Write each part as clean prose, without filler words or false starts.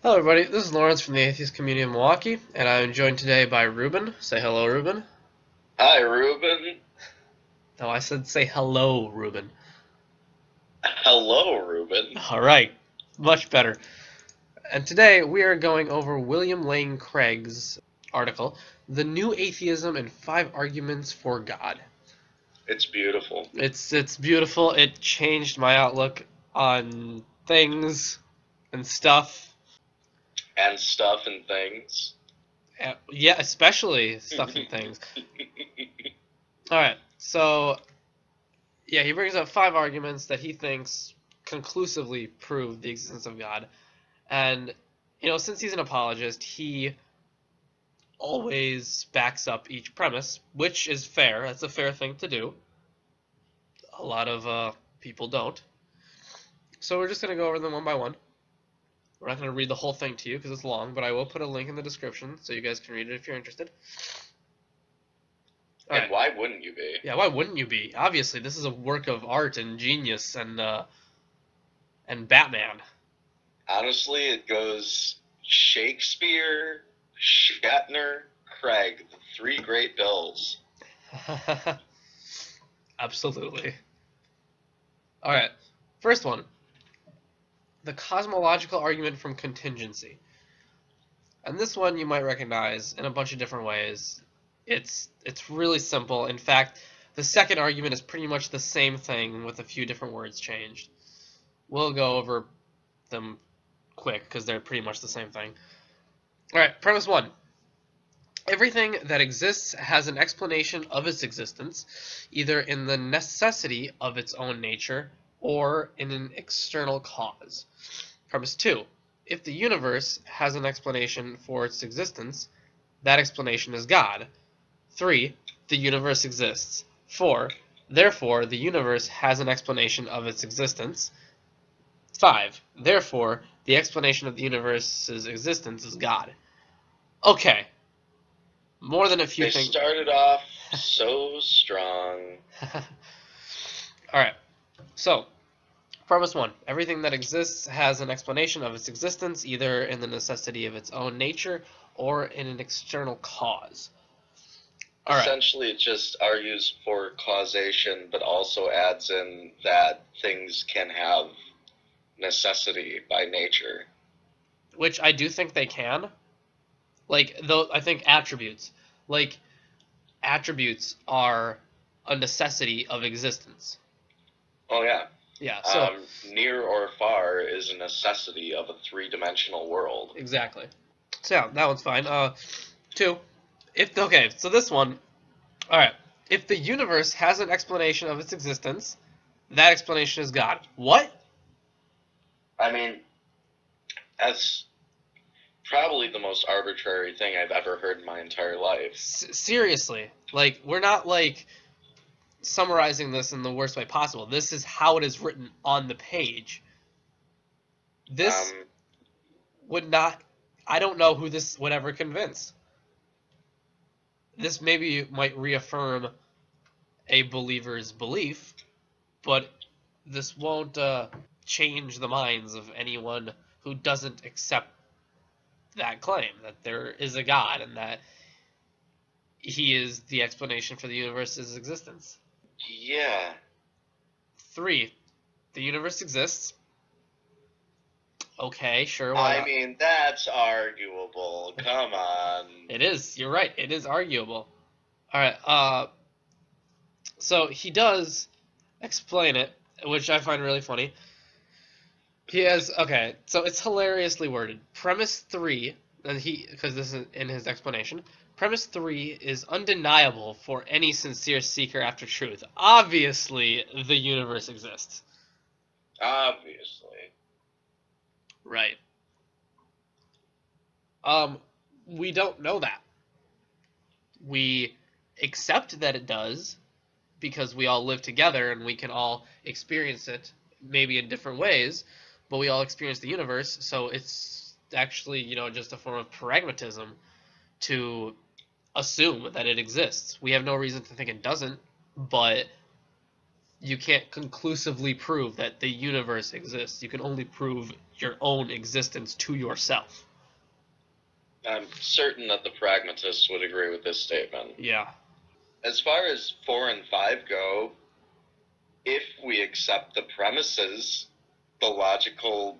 Hello, everybody. This is Lawrence from the Atheist Community of Milwaukee, and I'm joined today by Ruben. Say hello, Ruben. Hi, Ruben. No, I said say hello, Ruben. Hello, Ruben. All right, much better. And today we are going over William Lane Craig's article, "The New Atheism and Five Arguments for God." It's beautiful. It's beautiful. It changed my outlook on things and stuff. And stuff and things. Yeah, especially stuff and things. All right, so yeah, he brings up five arguments that he thinks conclusively prove the existence of God. And, since he's an apologist, he always backs up each premise, which is fair. That's a fair thing to do. A lot of people don't. So we're just going to go over them one by one. We're not going to read the whole thing to you because it's long, but I will put a link in the description so you guys can read it if you're interested. All And right. why wouldn't you be? Yeah, why wouldn't you be? Obviously, this is a work of art and genius and Batman. Honestly, it goes Shakespeare, Shatner, Craig, the three great bills. Absolutely. All right. First one, the cosmological argument from contingency. And this one you might recognize in a bunch of different ways. It's really simple. In fact, the second argument is pretty much the same thing with a few different words changed. We'll go over them quick because they're pretty much the same thing. All right, premise one. Everything that exists has an explanation of its existence, either in the necessity of its own nature or in an external cause. Premise 2. If the universe has an explanation for its existence, that explanation is God. 3. The universe exists. 4. Therefore, the universe has an explanation of its existence. 5. Therefore, the explanation of the universe's existence is God. Okay, more than a few They things. started off so strong. Alright, so, premise 1. Everything that exists has an explanation of its existence, either in the necessity of its own nature or in an external cause. Alright, Essentially, it just argues for causation, but also adds in that things can have necessity by nature. which I do think they can. Though I think attributes. Like, attributes are a necessity of existence. Oh, yeah. Yeah, so, Near or far is a necessity of a three-dimensional world. exactly. So, yeah, that one's fine. 2. Okay, so this one, alright. If the universe has an explanation of its existence, that explanation is God. What? I mean, that's probably the most arbitrary thing I've ever heard in my entire life. Seriously. Like, we're not, summarizing this in the worst way possible. This is how it is written on the page. This Um, would not. I don't know who this would ever convince. This maybe might reaffirm a believer's belief, but this won't change the minds of anyone who doesn't accept that claim that there is a God and that he is the explanation for the universe's existence. yeah. 3. The universe exists. Okay, sure, why I not? mean, that's arguable. Come on. It is. You're right. It is arguable. All right. So he does explain it, which I find really funny. He has okay. So it's hilariously worded. Premise 3, and because this is in his explanation. Premise 3 is undeniable for any sincere seeker after truth. Obviously, the universe exists. Obviously. Right. We don't know that. We accept that it does because we all live together and we can all experience it maybe in different ways, but we all experience the universe, so it's actually, just a form of pragmatism to assume that it exists. We have no reason to think it doesn't, but you can't conclusively prove that the universe exists. You can only prove your own existence to yourself. I'm certain that the pragmatists would agree with this statement. Yeah. As far as 4 and 5 go, if we accept the premises, the logical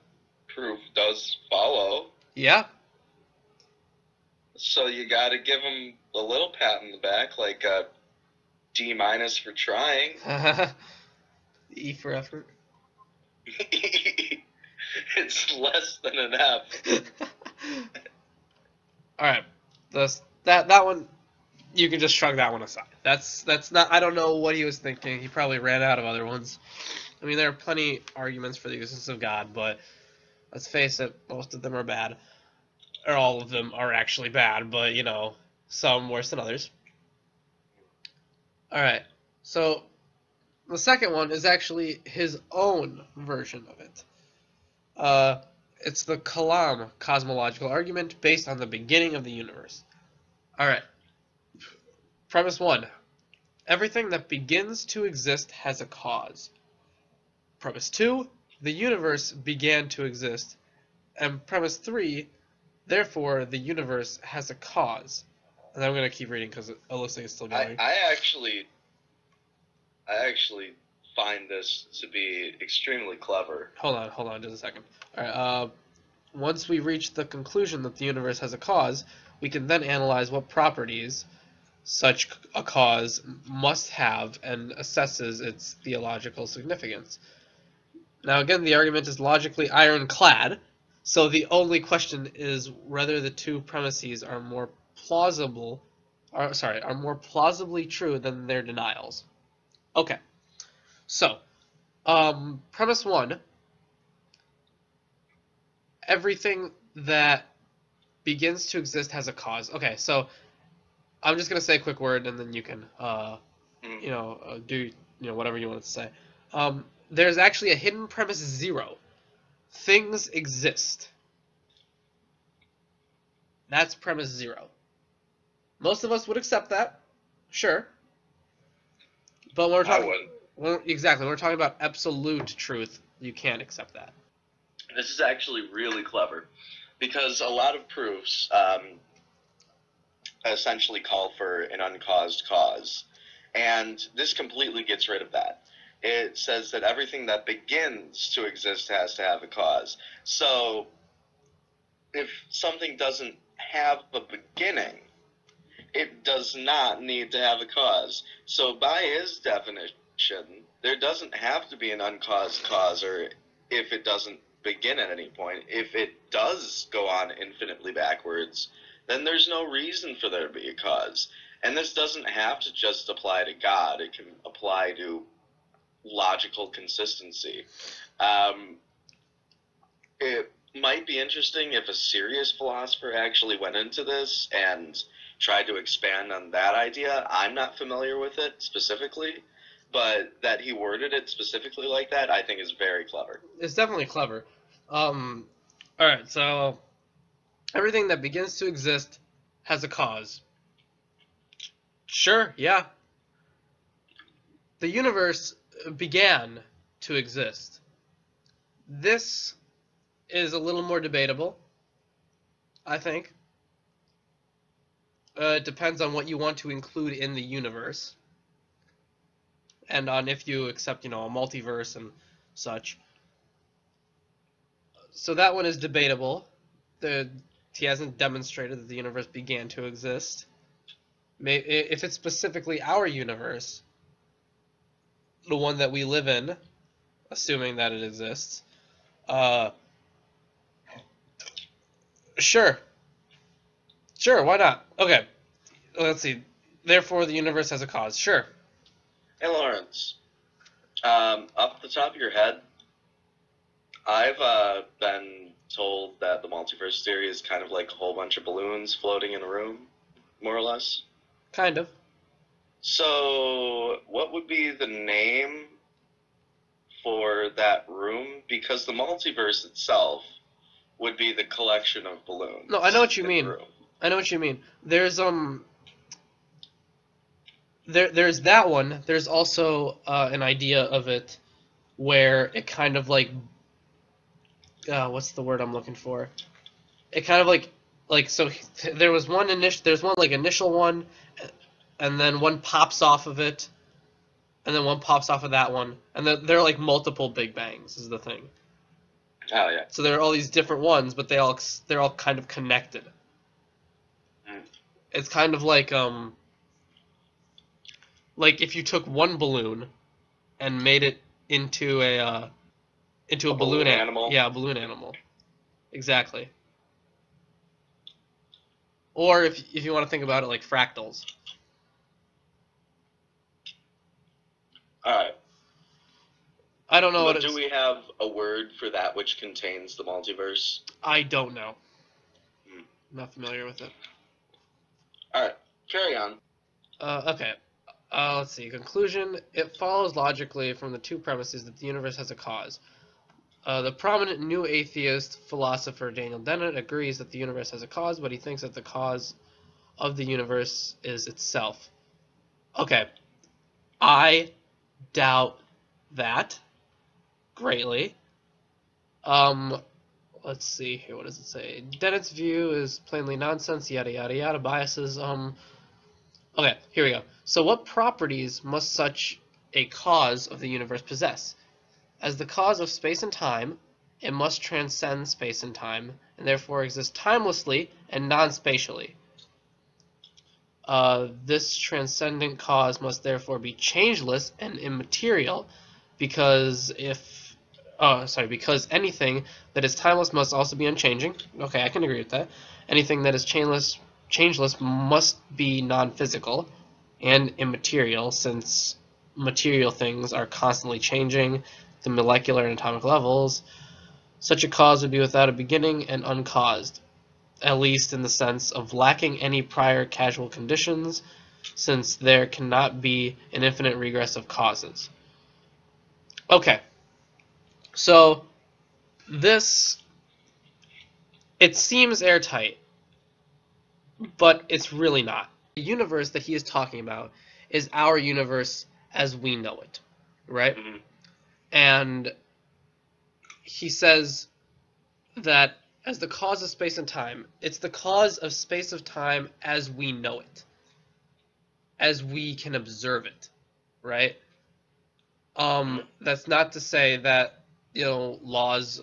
proof does follow. Yeah. So you got to give them a little pat in the back, like a D- for trying. E for effort. It's less than an F. All right, that one, you can just shrug that one aside. That's not. I don't know what he was thinking. He probably ran out of other ones. I mean, there are plenty arguments for the existence of God, but let's face it, most of them are bad. Or all of them are actually bad, but you know, some worse than others. All right, so the second one is actually his own version of it. It's the Kalams Cosmological Argument based on the beginning of the universe. Alright. Premise 1. Everything that begins to exist has a cause. Premise 2. The universe began to exist. And premise 3. Therefore, the universe has a cause. And I'm going to keep reading because it looks like it's still going. I actually find this to be extremely clever. Hold on just a second. Alright, once we reach the conclusion that the universe has a cause, we can then analyze what properties such a cause must have and assesses its theological significance. Now again, the argument is logically ironclad, so the only question is whether the two premises are more plausibly true than their denials. Okay. So, premise 1, everything that begins to exist has a cause. Okay, so I'm just gonna say a quick word, and then you can, do whatever you want to say. There's actually a hidden premise 0. Things exist. That's premise 0. Most of us would accept that, sure. But when we're talking, when we're talking about absolute truth, you can't accept that. This is actually really clever, because a lot of proofs essentially call for an uncaused cause, and this completely gets rid of that. It says that everything that begins to exist has to have a cause. So if something doesn't have a beginning, it does not need to have a cause. So by his definition, there doesn't have to be an uncaused cause, or if it doesn't begin at any point. If it does go on infinitely backwards, then there's no reason for there to be a cause. And this doesn't have to just apply to God. It can apply to logical consistency. It might be interesting if a serious philosopher actually went into this and tried to expand on that idea. I'm not familiar with it specifically, but that he worded it specifically like that, I think is very clever. It's definitely clever. Alright, so everything that begins to exist has a cause. Sure, yeah. The universe began to exist. This is a little more debatable, I think. It depends on what you want to include in the universe, and on if you accept, a multiverse and such. So that one is debatable. He hasn't demonstrated that the universe began to exist. If it's specifically our universe, the one that we live in, assuming that it exists, sure, why not? Okay, let's see. Therefore, the universe has a cause. Sure. Hey, Lawrence, off the top of your head, I've been told that the multiverse theory is kind of like a whole bunch of balloons floating in a room, more or less. Kind of. So, what would be the name for that room? Because the multiverse itself would be the collection of balloons. No, I know what you mean. I know what you mean. There's there's that one. There's also an idea of it where it kind of like what's the word I'm looking for? It kind of like so there was one initial there's one like initial one, and then one pops off of it, and then one pops off of that one, and they're like multiple Big Bangs is the thing. Oh yeah. So there are all these different ones, but they're all kind of connected. Mm. It's kind of like if you took one balloon and made it into a balloon animal. Yeah, a balloon animal. Exactly. Or if you want to think about it like fractals. All right. I don't know what But it's. do we have a word for that which contains the multiverse? I don't know. Hmm. Not familiar with it. All right, carry on. Okay. Let's see. Conclusion. It follows logically from the two premises that the universe has a cause. The prominent new atheist philosopher Daniel Dennett agrees that the universe has a cause, but he thinks that the cause of the universe is itself. Okay. I doubt that greatly. Let's see here. What does it say? Dennett's view is plainly nonsense. Yada yada yada. Biases. Okay, here we go. So, what properties must such a cause of the universe possess? As the cause of space and time, it must transcend space and time, and therefore exist timelessly and non-spatially. This transcendent cause must therefore be changeless and immaterial, because because anything that is timeless must also be unchanging. Okay, I can agree with that. Anything that is changeless must be non-physical and immaterial, since material things are constantly changing the molecular and atomic levels. Such a cause would be without a beginning and uncaused, at least in the sense of lacking any prior causal conditions, since there cannot be an infinite regress of causes. Okay, so this, it seems airtight, but it's really not. The universe that he is talking about is our universe as we know it, right? Mm-hmm. And he says that as the cause of space and time, it's the cause of space of time as we know it, as we can observe it, right? That's not to say that laws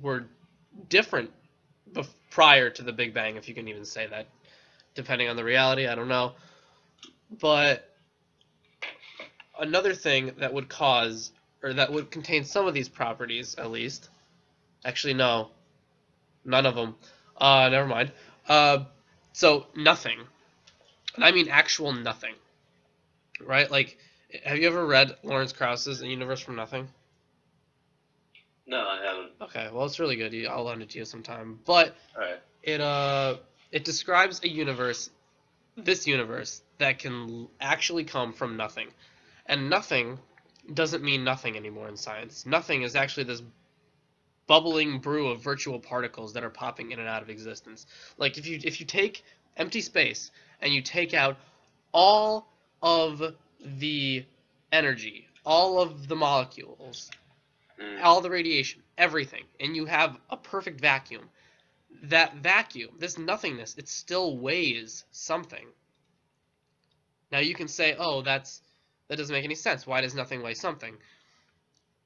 were different prior to the Big Bang, if you can even say that, depending on the reality. I don't know, but another thing that would cause, or that would contain some of these properties, at least. Actually, no, none of them. Never mind. So nothing, and I mean actual nothing, right? Like, have you ever read Lawrence Krauss's A Universe from Nothing? No, I haven't. Okay, well, it's really good. I'll lend it to you sometime. But All right. it describes a universe, this universe, that can actually come from nothing. And nothing doesn't mean nothing anymore in science. Nothing is actually this bubbling brew of virtual particles that are popping in and out of existence. Like if you take empty space and you take out all of the energy, all of the molecules, all the radiation, everything, and you have a perfect vacuum. That vacuum, this nothingness, it still weighs something. Now you can say, "Oh, that doesn't make any sense. Why does nothing weigh something?"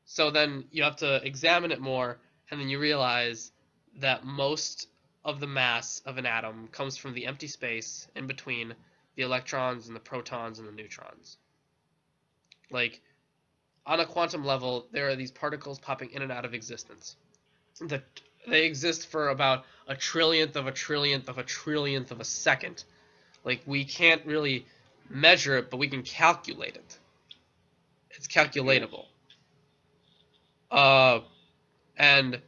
So then you have to examine it more, and then you realize that most of the mass of an atom comes from the empty space in between the electrons and the protons and the neutrons. Like, on a quantum level, there are these particles popping in and out of existence. They exist for about a trillionth of a trillionth of a trillionth of a second. Like, we can't really measure it, but we can calculate it. It's calculatable. And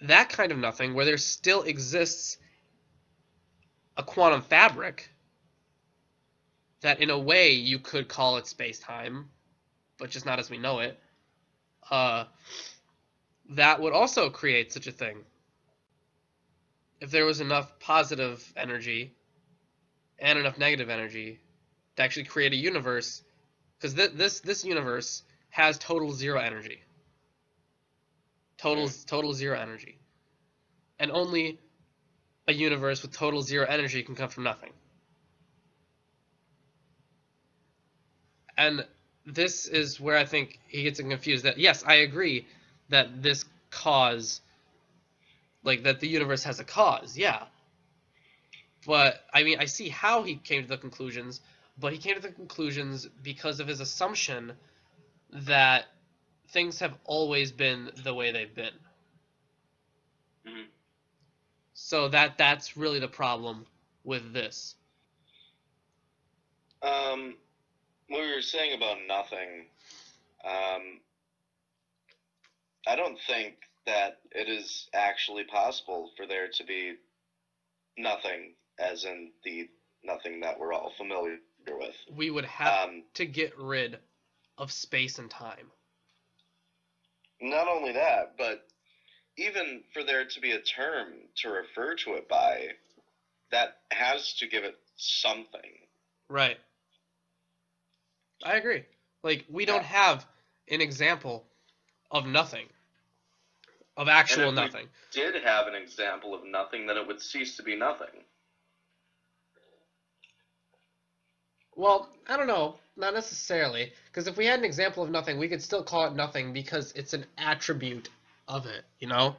that kind of nothing, where there still exists a quantum fabric that in a way you could call it space-time, but just not as we know it, that would also create such a thing. If there was enough positive energy and enough negative energy, to actually create a universe, because this universe has total zero energy. Total zero energy. And only a universe with total zero energy can come from nothing. And this is where I think he gets confused. That yes, I agree that this cause, like that the universe has a cause, yeah. But I mean, I see how he came to the conclusions, but he came to the conclusions because of his assumption that things have always been the way they've been. Mm-hmm. So that's really the problem with this. What we were saying about nothing, I don't think that it is actually possible for there to be nothing, as in the nothing that we're all familiar with. We would have to get rid of space and time. Not only that, but even for there to be a term to refer to it by, that has to give it something. Right. I agree. Like, we don't have an example of nothing. Of actual and if nothing. We did have an example of nothing, then it would cease to be nothing. Well, I don't know. Not necessarily. Because if we had an example of nothing, we could still call it nothing because it's an attribute of it, you know?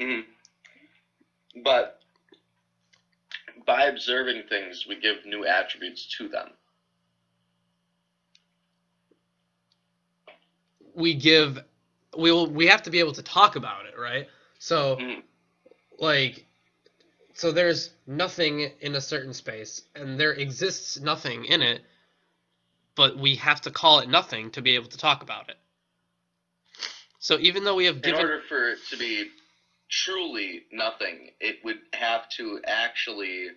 Mm-hmm. But by observing things, we give new attributes to them. We have to be able to talk about it, right? So, so there's nothing in a certain space, and there exists nothing in it, but we have to call it nothing to be able to talk about it. So even though we have given... In order for it to be truly nothing, it would have to actually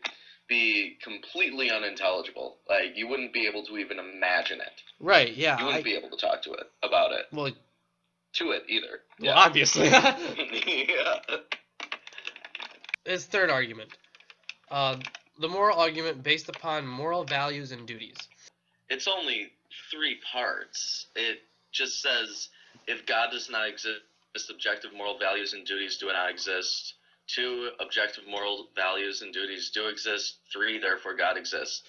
be completely unintelligible. Like, you wouldn't be able to even imagine it. Right, yeah. You wouldn't be able to talk to it about it. Well, to it either. Well, yeah. Obviously. Yeah. His third argument. The moral argument based upon moral values and duties. It's only 3 parts. It just says, if God does not exist, objective moral values and duties do not exist. 2, objective moral values and duties do exist. 3, therefore God exists.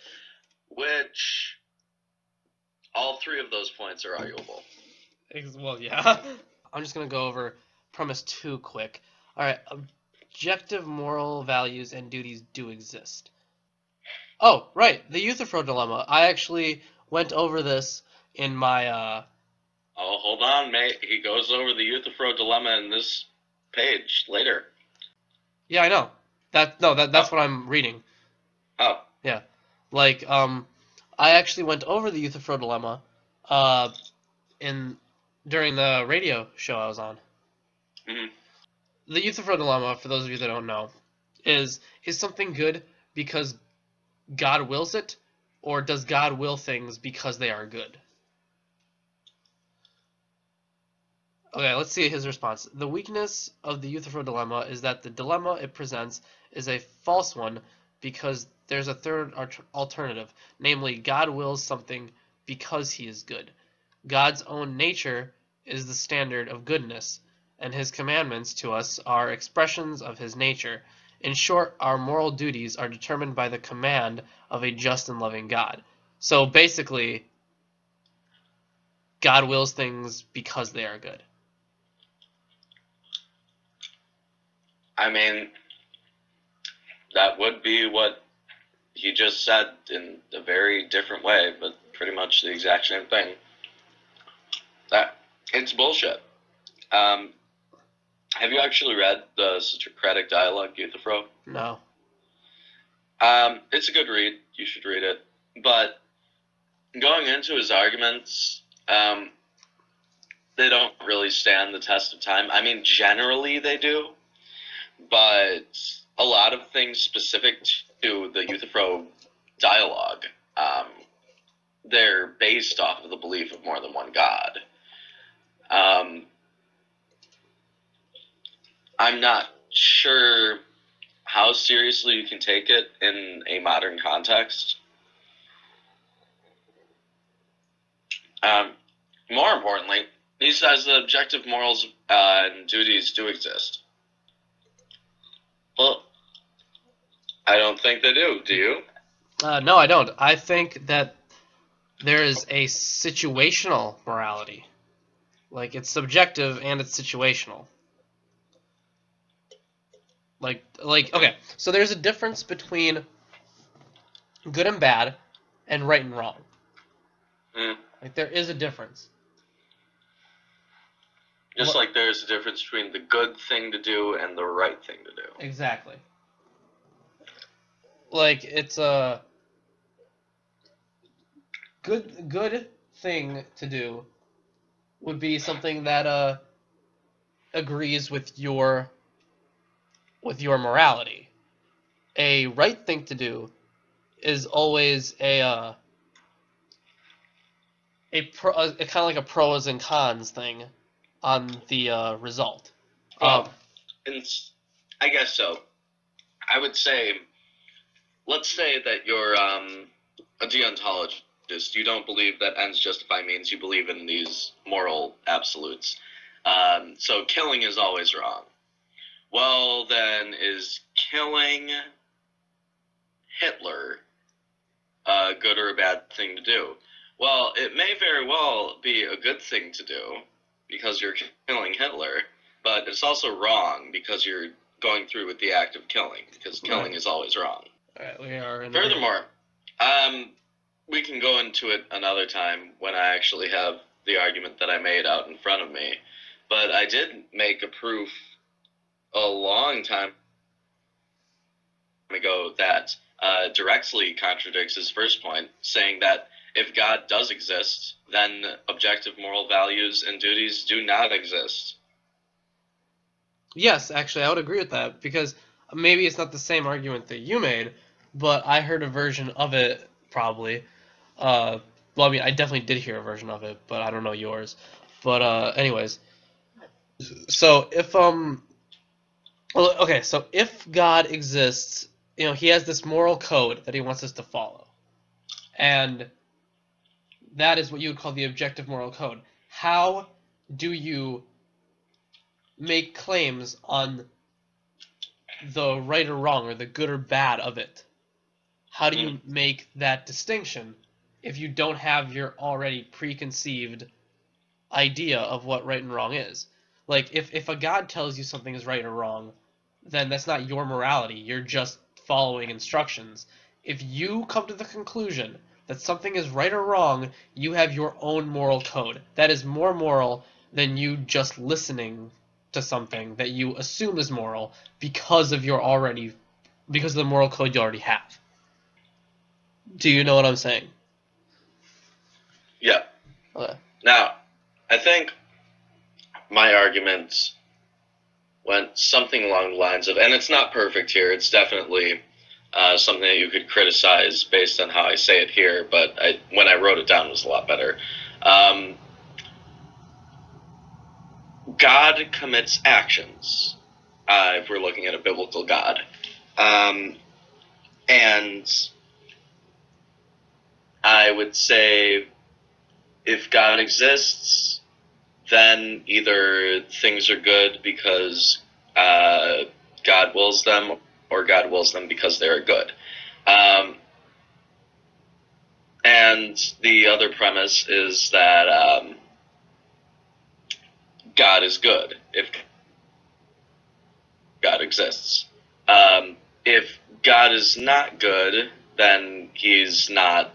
Which, all 3 of those points are arguable. Well, yeah. I'm just going to go over premise 2 quick. Alright, objective moral values and duties do exist. Oh, right, the Euthyphro dilemma. I actually went over this in my... Oh, hold on, mate. He goes over the Euthyphro dilemma in this page later. Yeah, I know. That's what I'm reading. Oh. Yeah. Like, I actually went over the Euthyphro dilemma during the radio show I was on. Mm-hmm. The Euthyphro dilemma, for those of you that don't know, is something good because God wills it, or does God will things because they are good? Okay, let's see his response. The weakness of the Euthyphro dilemma is that the dilemma it presents is a false one because there's a third alternative, namely God wills something because he is good. God's own nature is the standard of goodness, and his commandments to us are expressions of his nature. In short, our moral duties are determined by the command of a just and loving God. So basically, God wills things because they are good. I mean, that would be what he just said in a very different way, but pretty much the exact same thing. It's bullshit. Have you actually read the Socratic Dialogue, Euthyphro? No. It's a good read. You should read it. But going into his arguments, they don't really stand the test of time. I mean, generally they do, but a lot of things specific to the Euthyphro dialogue, they're based off of the belief of more than one God. I'm not sure how seriously you can take it in a modern context. More importantly, he says that objective morals and duties do exist. Well, I don't think they do. Do you? No, I don't. I think that there is a situational morality. Like, it's subjective and it's situational. Okay, so there's a difference between good and bad and right and wrong. Like, there is a difference. Just like there's a difference between the good thing to do and the right thing to do. Exactly. Like, it's a good thing to do would be something that agrees with your morality. A right thing to do is always a kind of like a pros and cons thing on the result. Well, I guess so. I would say, let's say that you're a deontologist. You don't believe that ends justify means. You believe in these moral absolutes. So killing is always wrong. Well, then, is killing Hitler a good or a bad thing to do? Well, it may very well be a good thing to do because you're killing Hitler, but it's also wrong because you're going through with the act of killing, because killing is always wrong. All right, we are in Furthermore, we can go into it another time when I actually have the argument that I made out in front of me, but I did make a proof a long time ago that directly contradicts his first point, saying that if God does exist, then objective moral values and duties do not exist. Yes, actually, I would agree with that, because maybe it's not the same argument that you made, but I heard a version of it, probably. Well, I mean, I definitely did hear a version of it, but I don't know yours. But anyways, so if God exists, he has this moral code that he wants us to follow, and that is what you would call the objective moral code. How do you make claims on the right or wrong, or the good or bad of it? How do you make that distinction if you don't have your already preconceived idea of what right and wrong is? Like, if a God tells you something is right or wrong, then that's not your morality. You're just following instructions. If you come to the conclusion that something is right or wrong, you have your own moral code. That is more moral than you just listening to something that you assume is moral because of the moral code you already have. Do you know what I'm saying? Yeah. Okay. Now, I think my argument went something along the lines of, and it's not perfect here, it's definitely something that you could criticize based on how I say it here, but when I wrote it down it was a lot better. God commits actions, if we're looking at a biblical God. And I would say if God exists, then either things are good because God wills them, or God wills them because they are good. And the other premise is that God is good if God exists. If God is not good, then he's not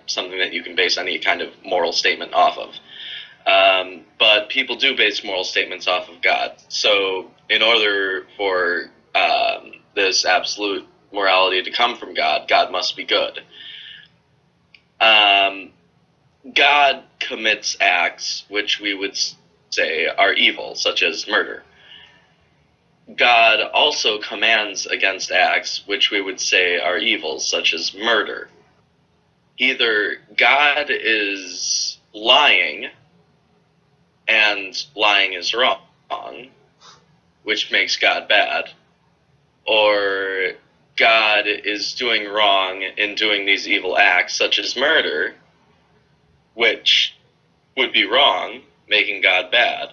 something that you can base any kind of moral statement off of. But people do base moral statements off of God. So in order for this absolute morality to come from God, God must be good. God commits acts which we would say are evil, such as murder. God also commands against acts which we would say are evil, such as murder. Either God is lying, and lying is wrong, which makes God bad, or God is doing wrong in doing these evil acts, such as murder, which would be wrong, making God bad.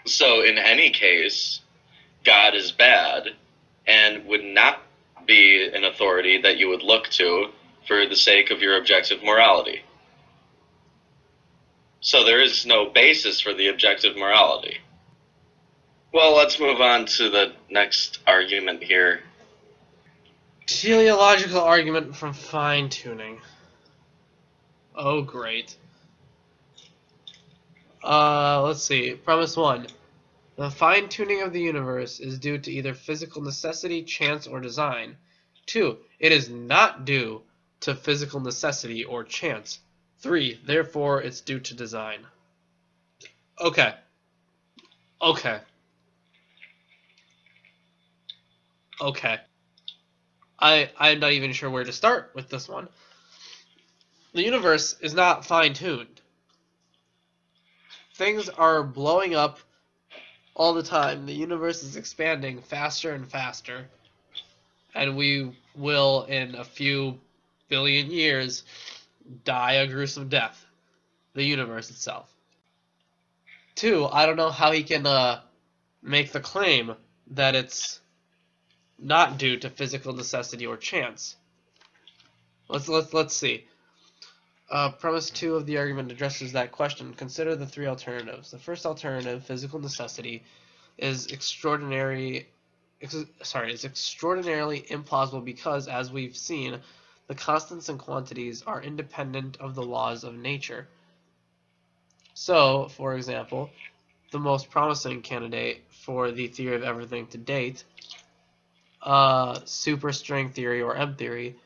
So in any case, God is bad and would not be an authority that you would look to for the sake of your objective morality. So there is no basis for the objective morality. Well, let's move on to the next argument here. Teleological argument from fine-tuning. Oh, great. Let's see. Premise 1. The fine-tuning of the universe is due to either physical necessity, chance, or design. 2. It is not due to physical necessity or chance. 3. Therefore, it's due to design. Okay. Okay. Okay. I'm not even sure where to start with this one. The universe is not fine-tuned. Things are blowing up all the time. The universe is expanding faster and faster. And we will, in a few billion years, die a gruesome death. The universe itself. 2, I don't know how he can make the claim that it's not due to physical necessity or chance. Let's see. Premise 2 of the argument addresses that question. Consider the 3 alternatives. The first alternative, physical necessity, is extraordinarily implausible because, as we've seen, the constants and quantities are independent of the laws of nature. So, for example, the most promising candidate for the theory of everything to date, superstring theory or M theory,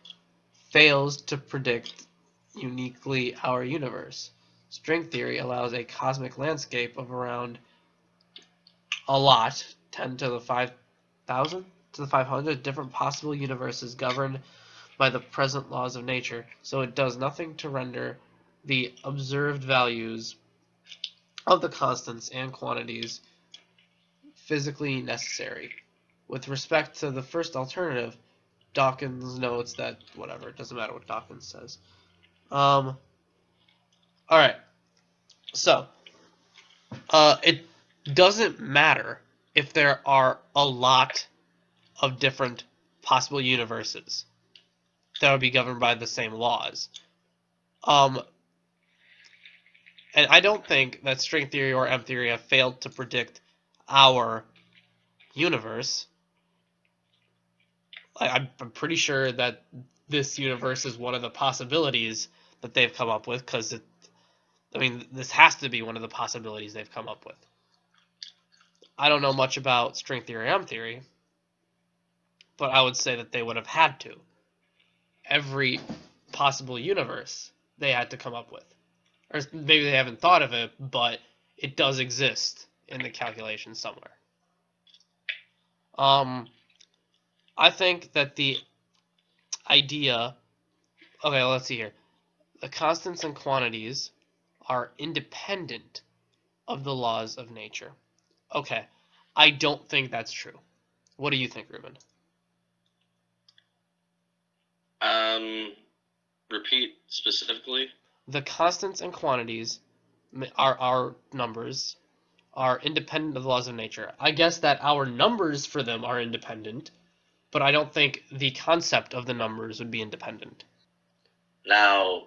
fails to predict uniquely our universe. String theory allows a cosmic landscape of around a lot, 10 to the 5,000 to the 500 different possible universes governed by the present laws of nature, so it does nothing to render the observed values of the constants and quantities physically necessary. With respect to the first alternative, Dawkins notes that whatever, it doesn't matter what Dawkins says. Alright, so it doesn't matter if there are a lot of different possible universes that would be governed by the same laws. And I don't think that string theory or M theory have failed to predict our universe. I'm pretty sure that this universe is one of the possibilities that they've come up with, because this has to be one of the possibilities they've come up with. I don't know much about string theory or M theory, but I would say that they would have had to. Every possible universe they had to come up with. Or maybe they haven't thought of it, but it does exist in the calculation somewhere. I think that the idea... Okay, let's see here. The constants and quantities are independent of the laws of nature. Okay, I don't think that's true. What do you think, Ruben? Repeat specifically. The constants and quantities are our numbers are independent of the laws of nature. I guess that our numbers for them are independent, but I don't think the concept of the numbers would be independent. Now,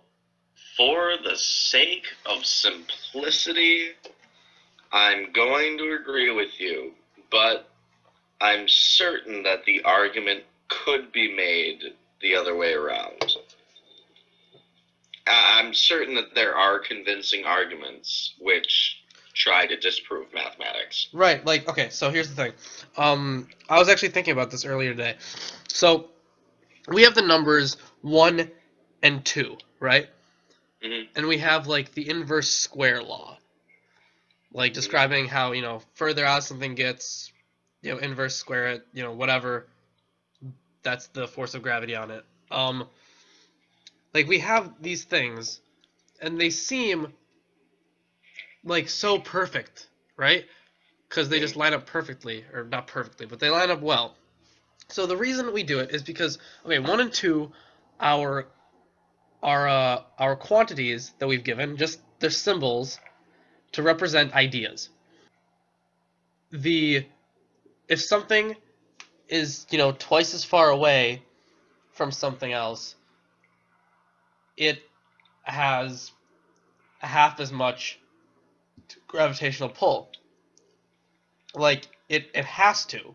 for the sake of simplicity, I'm going to agree with you, but I'm certain that the argument could be made the other way around. I'm certain that there are convincing arguments which try to disprove mathematics. Right, okay, so here's the thing. I was actually thinking about this earlier today. So, we have the numbers 1 and 2, right? Mm-hmm. And we have, the inverse square law. Describing how, further out something gets, inverse square it, whatever. That's the force of gravity on it. We have these things, and they seem so perfect, right? Because they just line up perfectly, or not perfectly, but they line up well. So the reason we do it is because, okay, 1 and 2, our our quantities that we've given, just they're symbols to represent ideas. If something is, twice as far away from something else, it has half as much gravitational pull. Like it has to,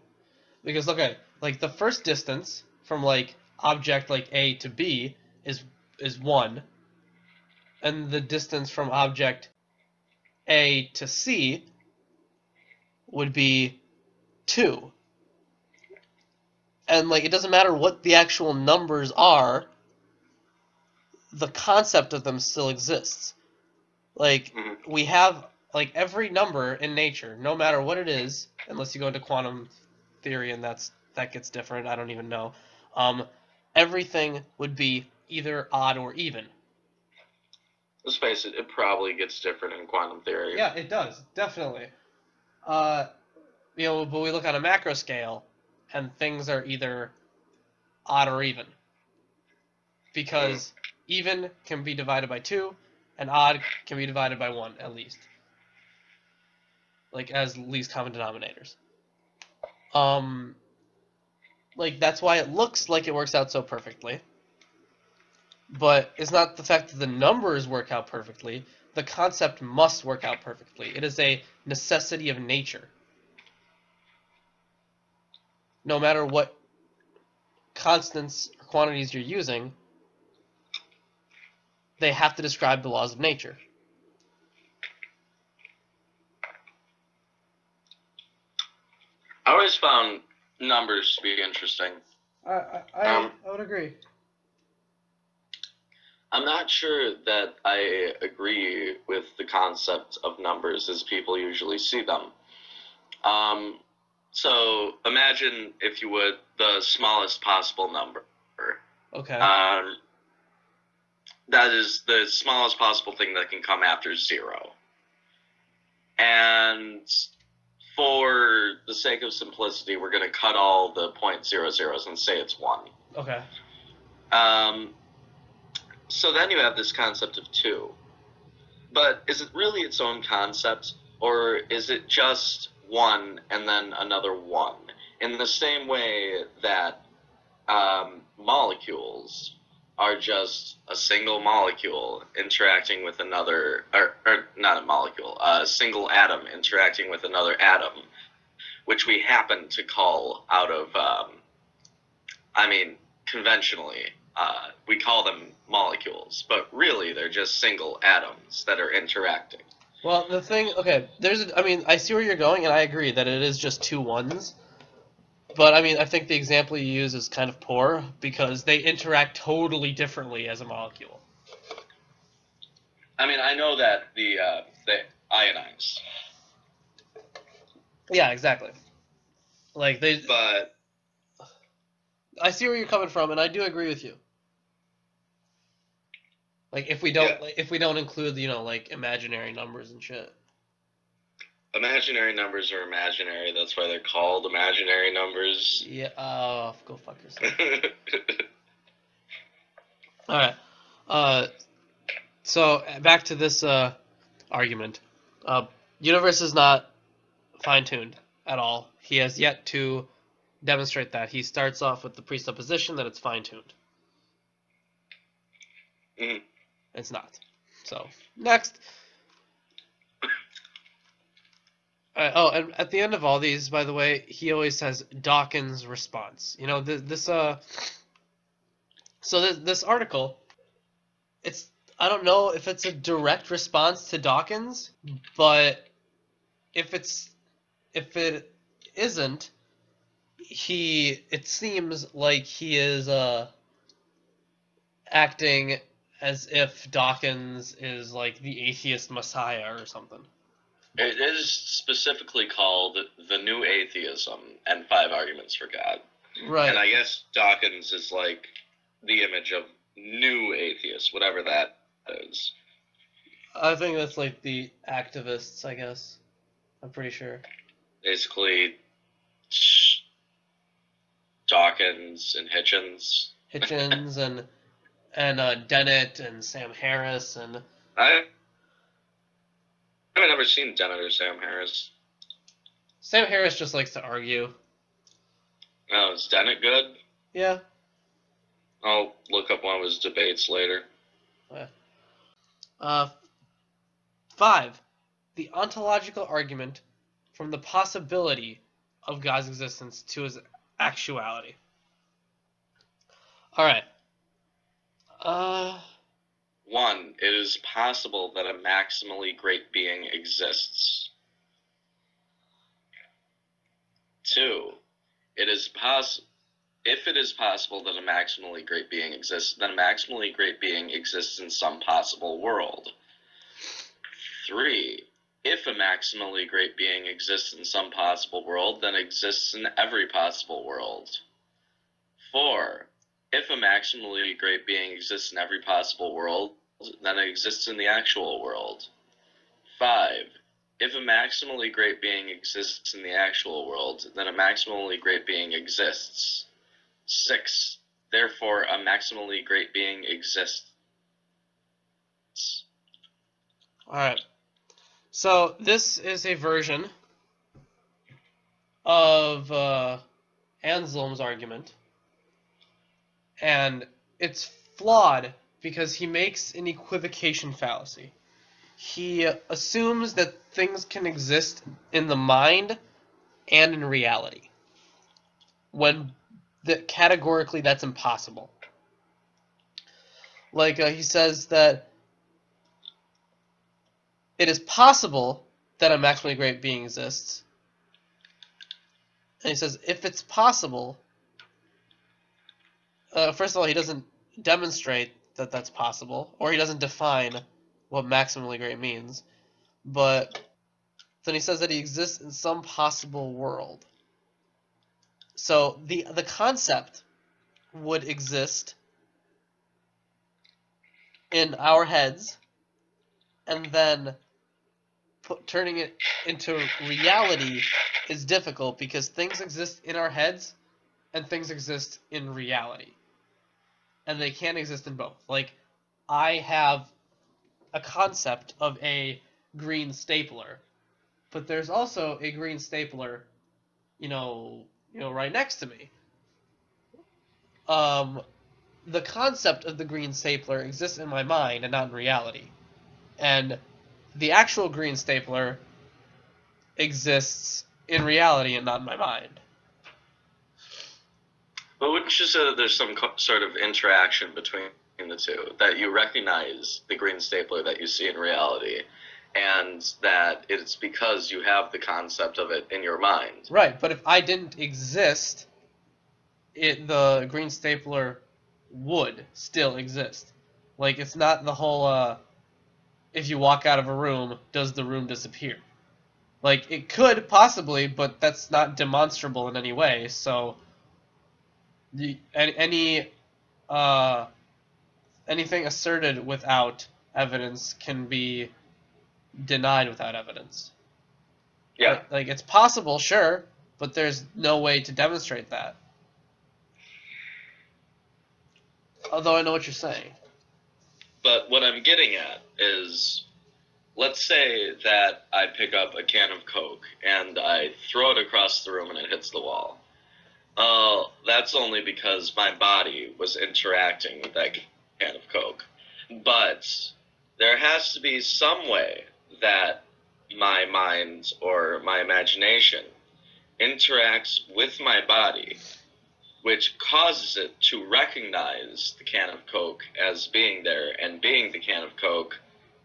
because look at like the first distance from like object like A to B is 1, and the distance from object A to C would be 2. And like it doesn't matter what the actual numbers are, the concept of them still exists. Like we have like every number in nature, no matter what it is, unless you go into quantum theory and that gets different. I don't even know. Everything would be either odd or even. Let's face it, it probably gets different in quantum theory. Yeah, it does, definitely. But we look on a macro scale, and things are either odd or even. Because even can be divided by 2, and odd can be divided by 1, at least. Like, as least common denominators. Like, that's why it looks like it works out so perfectly. But it's not the fact that the numbers work out perfectly. The concept must work out perfectly. It is a necessity of nature. No matter what constants or quantities you're using, they have to describe the laws of nature. I always found numbers to be interesting. I would agree. I'm not sure that I agree with the concept of numbers as people usually see them. So imagine, if you would, the smallest possible number. Okay. That is the smallest possible thing that can come after 0. And for the sake of simplicity, we're going to cut all the .00s and say it's 1. Okay. So then you have this concept of 2. But is it really its own concept, or is it just 1 and then another 1? In the same way that molecules are just a single molecule interacting with another, or not a molecule, a single atom interacting with another atom, which we happen to call out of, conventionally, we call them molecules, but really they're just single atoms that are interacting. Well, the thing, okay, I see where you're going, and I agree that it is just 2 1s. But, I think the example you use is kind of poor, because they interact totally differently as a molecule. I know that they ionize. Yeah, exactly. Like, But I see where you're coming from, and I do agree with you. Like, if we don't include, like, imaginary numbers and shit. Imaginary numbers are imaginary. That's why they're called imaginary numbers. Yeah, go fuck yourself. Alright. So, back to this argument. Universe is not fine-tuned at all. He has yet to demonstrate that. He starts off with the presupposition that it's fine-tuned. Mm. It's not. So, next. And at the end of all these, by the way, he always says Dawkins' response. This article, I don't know if it's a direct response to Dawkins, but if it isn't, it seems like he is acting as if Dawkins is like the atheist messiah or something. It is specifically called The New Atheism and 5 Arguments for God. Right. And I guess Dawkins is like the image of new atheists, whatever that is. I think that's like the activists, I guess. I'm pretty sure. Basically, Dawkins and Hitchens. Hitchens and and Dennett and Sam Harris and I haven't ever seen Dennett or Sam Harris. Sam Harris just likes to argue. Oh, is Dennett good? Yeah. I'll look up one of his debates later. Uh, 5. The ontological argument from the possibility of God's existence to his actuality. All right. 1. It is possible that a maximally great being exists. 2. If it is possible that a maximally great being exists, then a maximally great being exists in some possible world. 3. If a maximally great being exists in some possible world, then exists in every possible world. 4. If a maximally great being exists in every possible world, then it exists in the actual world. 5. If a maximally great being exists in the actual world, then a maximally great being exists. 6. Therefore, a maximally great being exists. All right. So this is a version of Anselm's argument, and it's flawed because he makes an equivocation fallacy. He assumes that things can exist in the mind and in reality, when categorically that's impossible. Like he says that it is possible that a maximally great being exists, and he says if it's possible, first of all, he doesn't demonstrate that that's possible, or he doesn't define what maximally great means, but then he says that he exists in some possible world. So the concept would exist in our heads, and then turning it into reality is difficult because things exist in our heads and things exist in reality, and they can't exist in both. Like, I have a concept of a green stapler, but there's also a green stapler, right next to me. The concept of the green stapler exists in my mind and not in reality, and the actual green stapler exists in reality and not in my mind. But wouldn't you say that there's some sort of interaction between the two? That you recognize the green stapler that you see in reality, and that it's because you have the concept of it in your mind. Right, but if I didn't exist, the green stapler would still exist. Like, it's not the whole, if you walk out of a room, does the room disappear? Like, it could, possibly, but that's not demonstrable in any way, so anything asserted without evidence can be denied without evidence. Yeah. Like, it's possible, sure, but there's no way to demonstrate that. Although I know what you're saying. But what I'm getting at is, let's say that I pick up a can of Coke and I throw it across the room and it hits the wall. That's only because my body was interacting with that can of Coke. But there has to be some way that my mind or my imagination interacts with my body, which causes it to recognize the can of Coke as being there, and being the can of Coke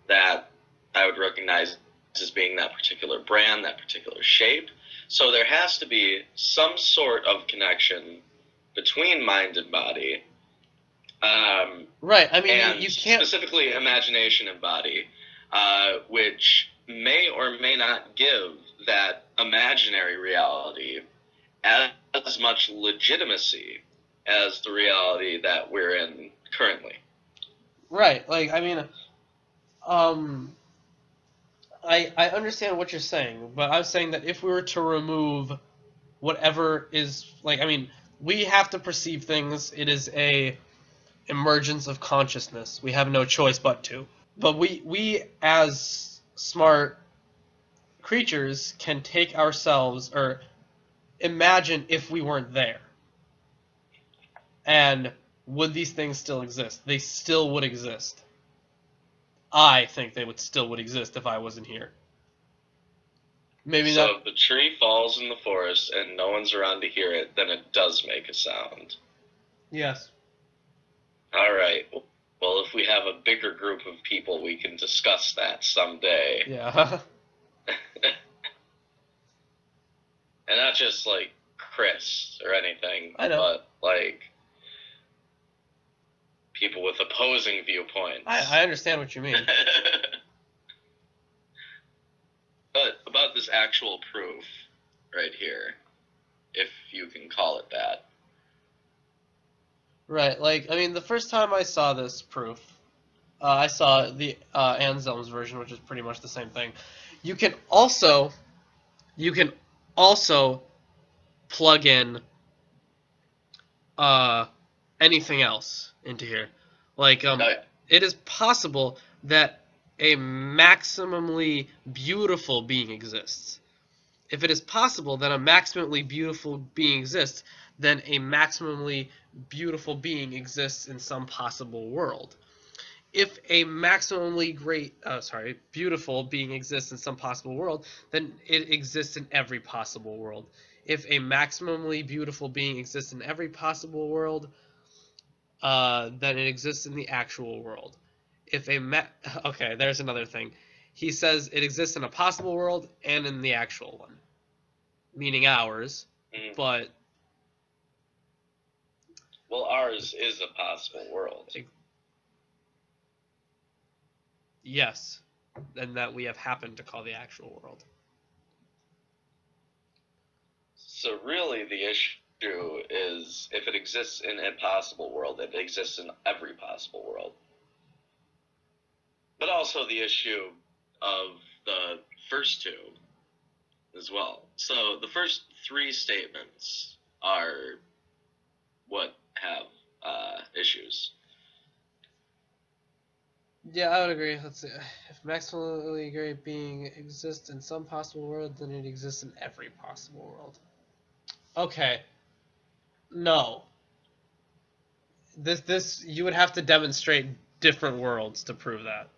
that I would recognize as being that particular brand, that particular shape. So there has to be some sort of connection between mind and body. Right, I mean, and you can't... specifically imagination and body, which may or may not give that imaginary reality as much legitimacy as the reality that we're in currently. Right, like, I mean, I understand what you're saying, but I'm saying that if we were to remove whatever is, like, I mean, we have to perceive things. It is a emergence of consciousness. We have no choice but to. But we as smart creatures can take ourselves, or imagine if we weren't there. And would these things still exist? They still would exist. I think they still would exist if I wasn't here. Maybe So not. if the tree falls in the forest and no one's around to hear it, then it does make a sound. Yes. All right. Well, if we have a bigger group of people, we can discuss that someday. Yeah. And not just, like, Chris or anything, I know. but, like, people with opposing viewpoints. I understand what you mean. But about this actual proof right here, if you can call it that. Right, like, I mean, the first time I saw this proof, I saw the Anselm's version, which is pretty much the same thing. You can also plug in anything else into here. Like, it is possible that a maximally beautiful being exists. If it is possible that a maximally beautiful being exists, then a maximally beautiful being exists in some possible world. If a maximally beautiful being exists in some possible world, then it exists in every possible world. If a maximally beautiful being exists in every possible world, then it exists in the actual world. If okay, there's another thing. He says it exists in a possible world and in the actual one, meaning ours, but... Well, ours is a possible world. Yes, and that we have happened to call the actual world. So really the issue is, if it exists in a possible world, it exists in every possible world. But also the issue of the first two as well. So the first three statements are what have issues. Yeah, I would agree. Let's see. If maximally great being exists in some possible world, then it exists in every possible world. Okay. No. This you would have to demonstrate different worlds to prove that.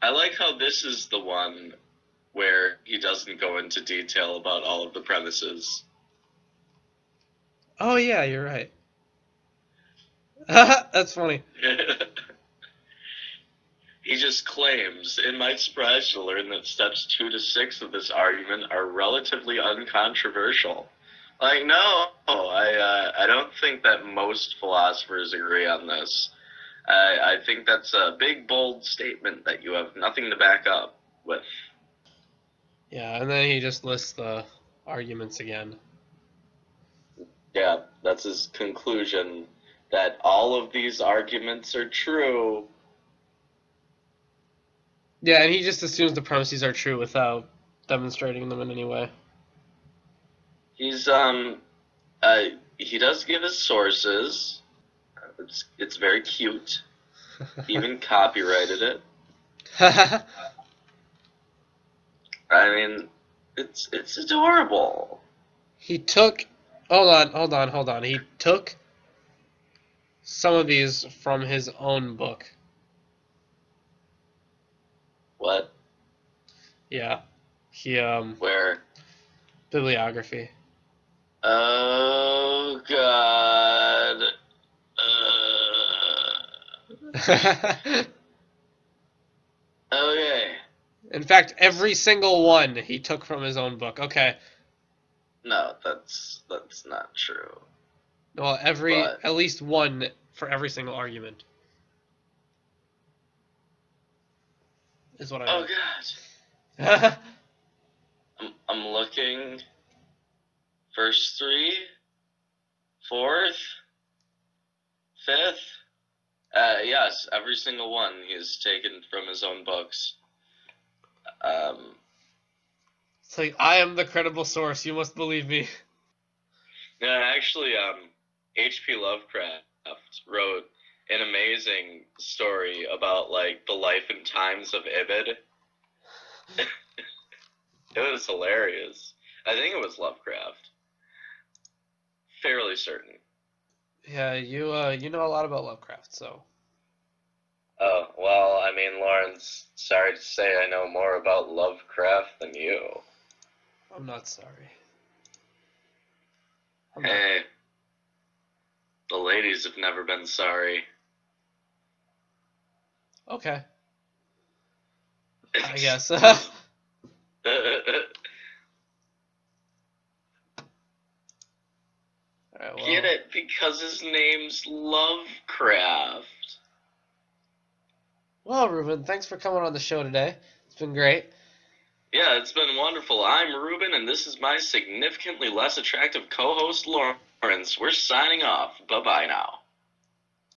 I like how this is the one where he doesn't go into detail about all of the premises. Oh yeah, you're right. That's funny. He just claims, it might surprise you to learn that steps 2 to 6 of this argument are relatively uncontroversial. Like, no, I don't think that most philosophers agree on this. I think that's a big, bold statement that you have nothing to back up with. Yeah, and then he just lists the arguments again. Yeah, that's his conclusion, that all of these arguments are true. Yeah, and he just assumes the premises are true without demonstrating them in any way. He's he does give his sources. It's very cute. He even copyrighted it. I mean, it's adorable. He took... Hold on. He took some of these from his own book. What? Yeah. He, Where? Bibliography. Oh, God. Okay. In fact, every single one he took from his own book. Okay. No, that's not true. Well, at least one for every single argument. Is what I Oh, know. God. I'm looking. First 3, 4th, 5th. Yes, every single one he has taken from his own books. It's like, I am the credible source. You must believe me. Yeah, actually, H.P. Lovecraft wrote an amazing story about, like, the life and times of Ibid. It was hilarious. I think it was Lovecraft. Fairly certain. Yeah, you know a lot about Lovecraft, so. Oh, well, I mean, Lawrence, sorry to say I know more about Lovecraft than you. I'm not sorry. Hey, the ladies have never been sorry. Okay. I guess. Alright, well. Get it? Because his name's Lovecraft. Well, Ruben, thanks for coming on the show today. It's been great. Yeah, it's been wonderful. I'm Ruben, and this is my significantly less attractive co-host, Lawrence. We're signing off. Bye-bye now.